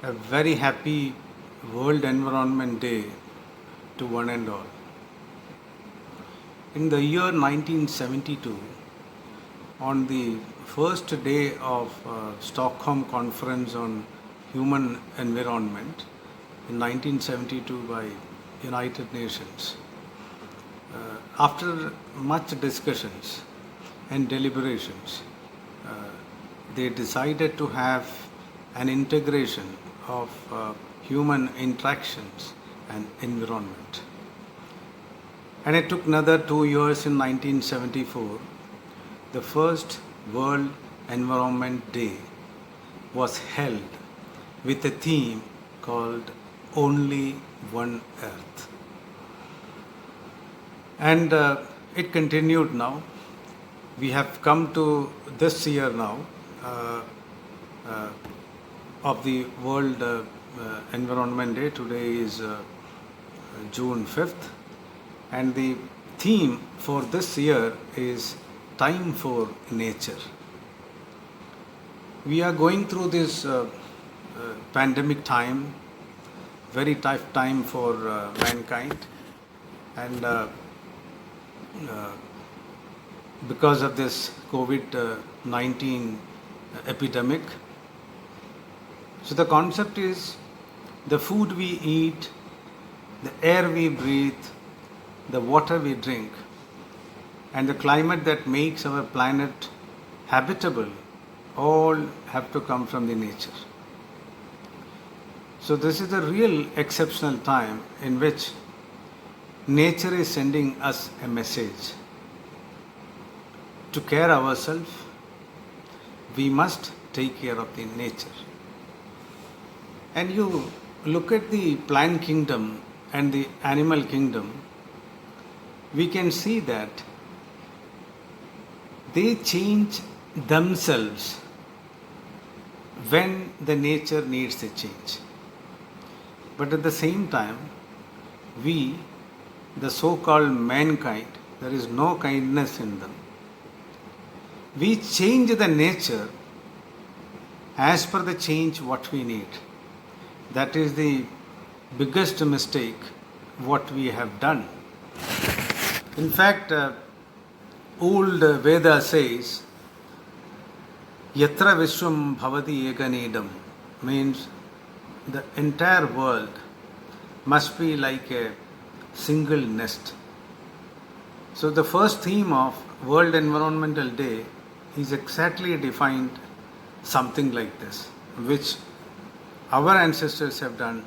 A very happy World Environment Day to one and all. In the year 1972, on the first day of Stockholm Conference on Human Environment in 1972 by United Nations, after much discussions and deliberations, they decided to have an integration of human interactions and environment. And it took another 2 years in 1974. The first World Environment Day was held with a theme called Only One Earth. And it continued now. We have come to this year now of the World Environment Day. Today is June 5th. And the theme for this year is Time for Nature. We are going through this pandemic time, very tough time for mankind, and because of this COVID-19 epidemic. So the concept is the food we eat, the air we breathe, the water we drink, and the climate that makes our planet habitable all have to come from the nature. So this is a real exceptional time in which nature is sending us a message. To care ourselves, we must take care of the nature. And you look at the plant kingdom and the animal kingdom, we can see that they change themselves when the nature needs a change. But at the same time, we, the so-called mankind, there is no kindness in them. We change the nature as per the change what we need. That is the biggest mistake what we have done. In fact, old Veda says, Yatra Vishwam Bhavati Ekanidam, means the entire world must be like a single nest. So the first theme of World Environmental Day is exactly defined something like this, which our ancestors have done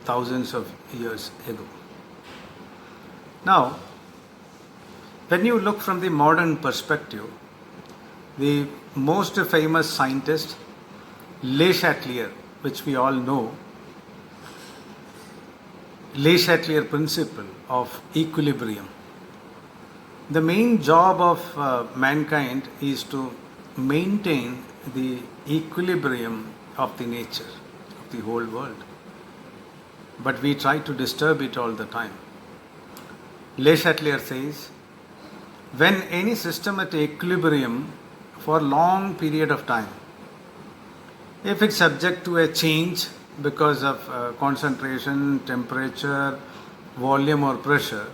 thousands of years ago. Now, when you look from the modern perspective, the most famous scientist, Le Chatelier, which we all know, Le Chatelier principle of equilibrium. The main job of mankind is to maintain the equilibrium of the nature, of the whole world. But we try to disturb it all the time. Le Chatelier says, when any system at equilibrium for a long period of time, if it's subject to a change because of concentration, temperature, volume or pressure,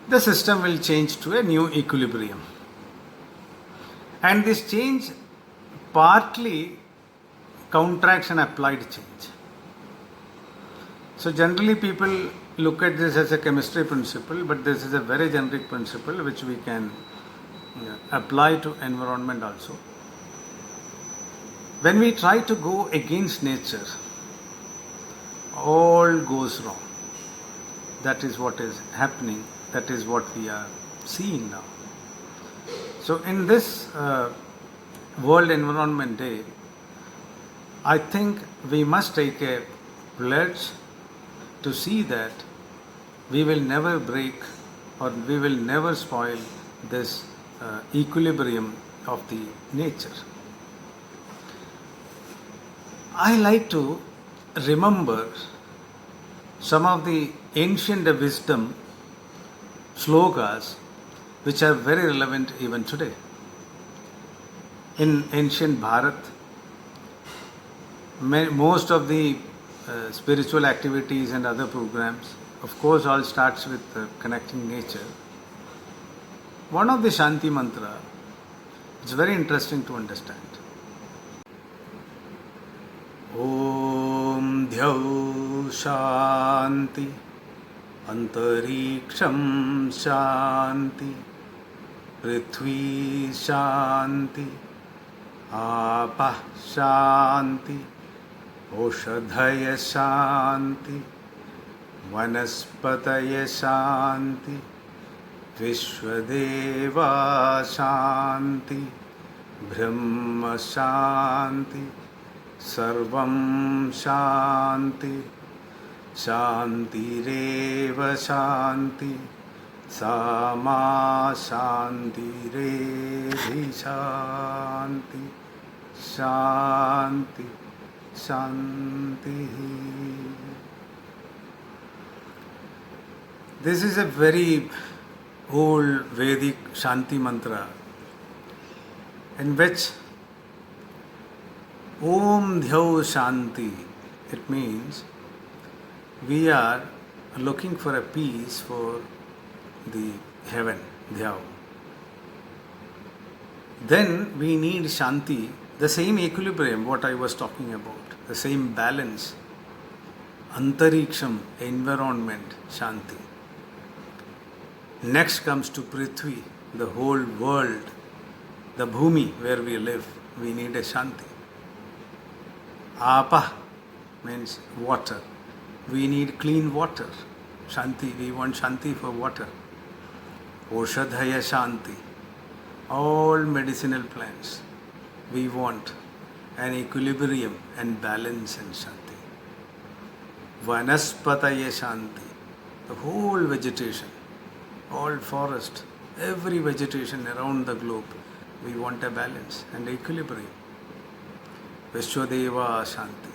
the system will change to a new equilibrium. And this change partly counteracts an applied change. So generally people look at this as a chemistry principle, but this is a very generic principle which we can apply to environment also. When we try to go against nature, all goes wrong. That is what is happening. That is what we are seeing now. So in this World Environment Day, I think we must take a pledge to see that we will never break or we will never spoil this equilibrium of the nature. I like to remember some of the ancient wisdom slokas which are very relevant even today. In ancient Bharat, Most of the spiritual activities and other programs, of course, all starts with connecting nature. One of the Shanti mantra, it's very interesting to understand. Om Dhyau Shanti Antariksham Shanti Prithvi Shanti Apah Shanti Oshadhaya Shanti Vanaspataya Shanti Vishwadeva Shanti Brahma Shanti Sarvam Shanti Shantireva Shanti Sama Shantirevi Shanti Shanti Shanti. This is a very old Vedic Shanti mantra in which Om Dhyau Shanti, it means we are looking for a peace for the heaven, Dhyau. Then we need Shanti, the same equilibrium, what I was talking about, the same balance, Antariksham, environment, Shanti. Next comes to Prithvi, the whole world, the Bhumi where we live, we need a Shanti. Apa means water. We need clean water. Shanti, we want Shanti for water. Oshadhaya Shanti. All medicinal plants. We want an equilibrium and balance and Shanti. Vanaspataya Shanti. The whole vegetation, all forest, every vegetation around the globe, we want a balance and equilibrium. Vishwadeva Shanti.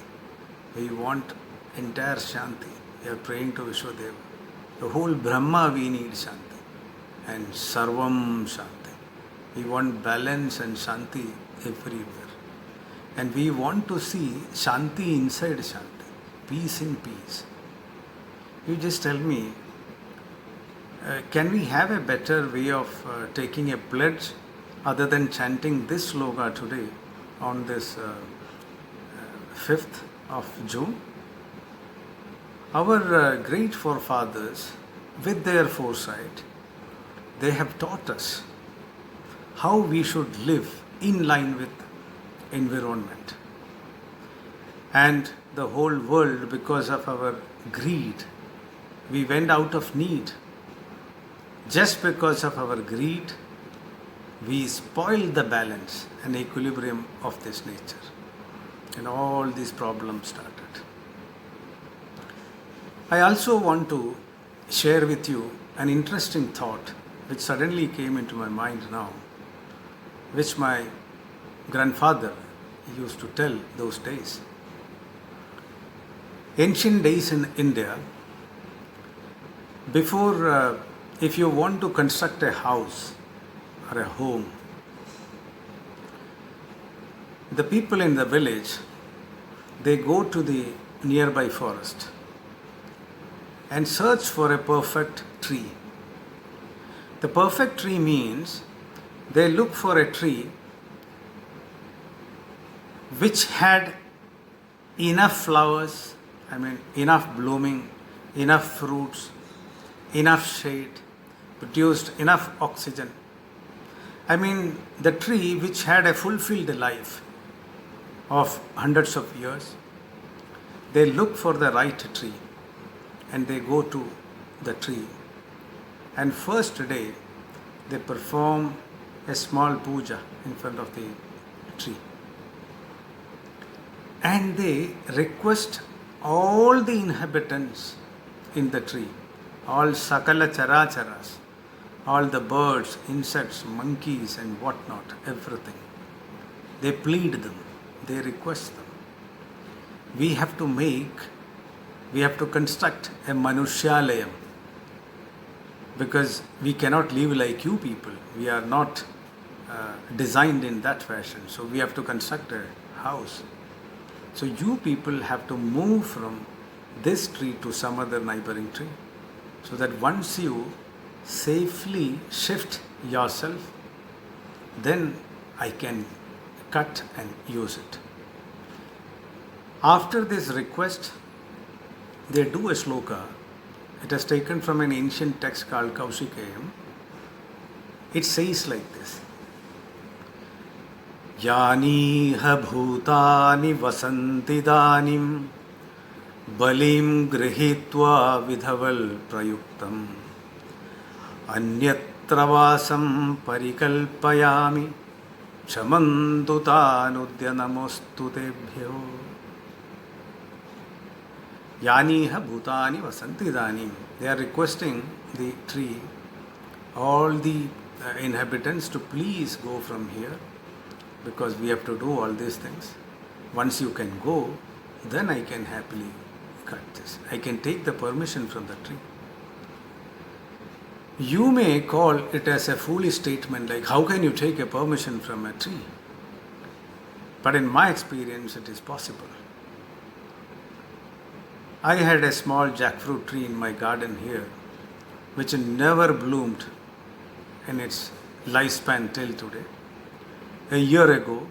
We want entire Shanti. We are praying to Vishwadeva. The whole Brahma we need Shanti. And Sarvam Shanti. We want balance and Shanti everywhere. And we want to see Shanti inside Shanti. Peace in peace. You just tell me, can we have a better way of taking a pledge other than chanting this sloga today on this 5th of June? Our great forefathers, with their foresight, they have taught us how we should live in line with environment. And the whole world, because of our greed, we went out of need. Just because of our greed, we spoiled the balance and equilibrium of this nature. And all these problems started. I also want to share with you an interesting thought which suddenly came into my mind now, which my grandfather used to tell those days. Ancient days in India, before, if you want to construct a house or a home, the people in the village, they go to the nearby forest and search for a perfect tree. The perfect tree means they look for a tree which had enough flowers, enough blooming, enough fruits, enough shade, produced enough oxygen. The tree which had a fulfilled life of hundreds of years. They look for the right tree and they go to the tree. And first day, they perform a small puja in front of the tree. And they request all the inhabitants in the tree, all sakala characharas, all the birds, insects, monkeys and whatnot, everything. They plead them, they request them. We have to construct a Manushyalayam, because we cannot live like you people. We are not designed in that fashion. So we have to construct a house. So you people have to move from this tree to some other neighboring tree, so that once you safely shift yourself, then I can cut and use it. After this request, they do a sloka. It is taken from an ancient text called Kaushikayam. It says like this: Yaniha bhutani vasantidanim balim grihitva vidhaval prayuktam anyatra vasam parikalpayami kshamantu tanudya namostu tebhyo. Yaniha bhutani vasantidanim. They are requesting the tree, all the inhabitants, to please go from here, because we have to do all these things. Once you can go, then I can happily cut this. I can take the permission from the tree. You may call it as a foolish statement, like, how can you take a permission from a tree? But in my experience, it is possible. I had a small jackfruit tree in my garden here, which never bloomed in its lifespan till today. A year ago,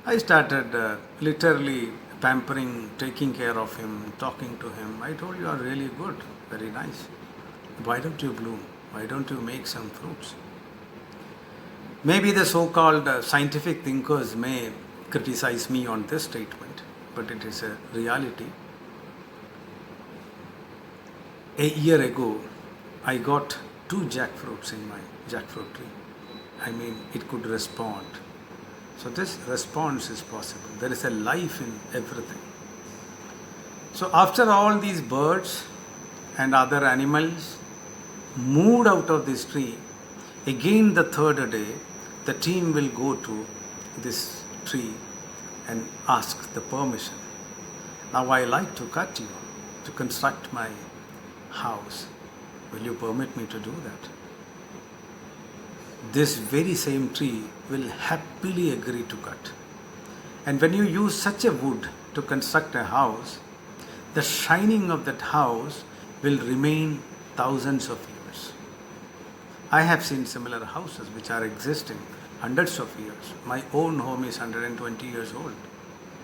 I started literally pampering, taking care of him, talking to him. I told you, are really good, very nice. Why don't you bloom? Why don't you make some fruits? Maybe the so-called scientific thinkers may criticize me on this statement, but it is a reality. A year ago, I got 2 jackfruits in my jackfruit tree. I mean, it could respond. So this response is possible. There is a life in everything. So after all these birds and other animals moved out of this tree, again the third day, the team will go to this tree and ask the permission. Now I like to cut you to construct my house. Will you permit me to do that? This very same tree will happily agree to cut. And when you use such a wood to construct a house, the shining of that house will remain thousands of years. I have seen similar houses which are existing hundreds of years. My own home is 120 years old.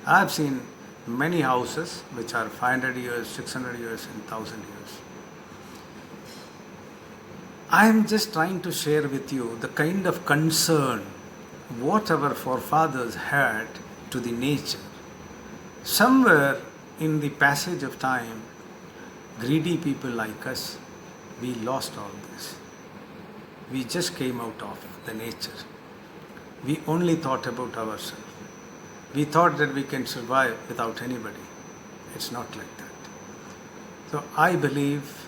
I have seen many houses which are 500 years, 600 years, and 1000 years. I am just trying to share with you the kind of concern what our forefathers had to the nature. Somewhere in the passage of time, greedy people like us, we lost all this. We just came out of the nature. We only thought about ourselves. We thought that we can survive without anybody. It's not like that. So I believe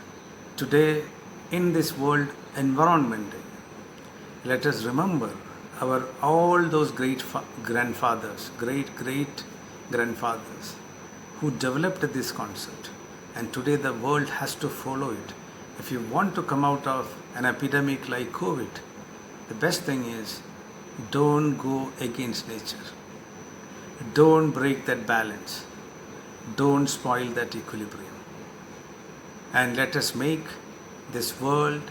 today, in this World Environment Day, let us remember all those great grandfathers, great grandfathers who developed this concept, and today the world has to follow it. If you want to come out of an epidemic like COVID, the best thing is don't go against nature. Don't break that balance. Don't spoil that equilibrium. And let us make this world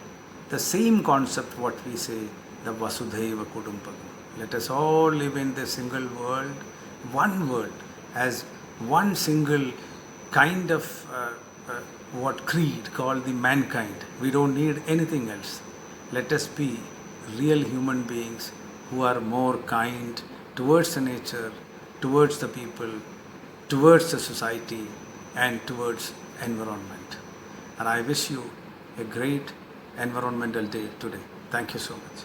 the same concept what we say, the Vasudhaiva Kudumpakam. Let us all live in the single world, as one single kind of creed called the mankind. We don't need anything else. Let us be real human beings who are more kind towards the nature, towards the people, towards the society, and towards environment. And I wish you a great Environmental Day today. Thank you so much.